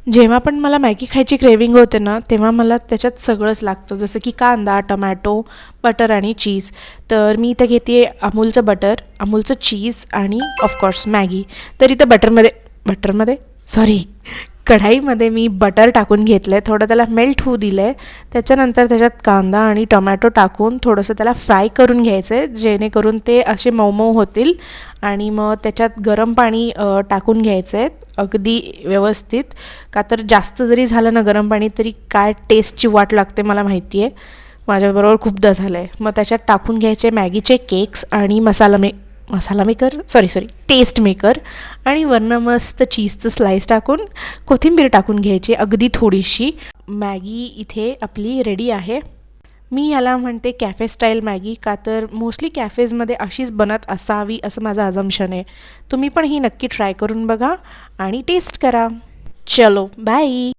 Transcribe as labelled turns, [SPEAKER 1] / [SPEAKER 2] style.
[SPEAKER 1] जेव्हा पण मला मॅगी खायची क्रेविंग होते ना, तेव्हा मला त्याच्यात सगळंच लागतं, जसं की कांदा, टमॅटो, बटर आणि चीज. तर मी इथं घेते अमूलचं बटर, अमूलचं चीज आणि ऑफकोर्स मॅगी. तर इथं बटरमध्ये सॉरी कढाईमध्ये मी बटर टाकून घेतलं आहे, थोडं त्याला मेल्ट होऊ दिलं आहे. त्याच्यानंतर त्याच्यात कांदा आणि टोमॅटो टाकून थोडंसं त्याला फ्राय करून घ्यायचं आहे, जेणेकरून ते असे मऊ होतील. आणि मग त्याच्यात गरम पाणी टाकून घ्यायचं आहे अगदी व्यवस्थित. का तर जास्त जरी झालं ना गरम पाणी तरी काय टेस्टची वाट लागते मला माहिती आहे, माझ्याबरोबर खूपदा झालं आहे. मग त्याच्यात टाकून घ्यायचे मॅगीचे केक्स आणि मसाला मेकर सॉरी टेस्ट मेकर. आणि वरनं मस्त चीजचं स्लाईस टाकून कोथिंबीर टाकून घ्यायची अगदी थोडीशी. मॅगी इथे आपली रेडी आहे. मी याला म्हणते कॅफे स्टाईल मॅगी, का तर मोस्टली कॅफेजमध्ये अशीच बनत असावी असं माझं अझम्पशन आहे. तुम्ही पण ही नक्की ट्राय करून बघा आणि टेस्ट करा. चलो बाय.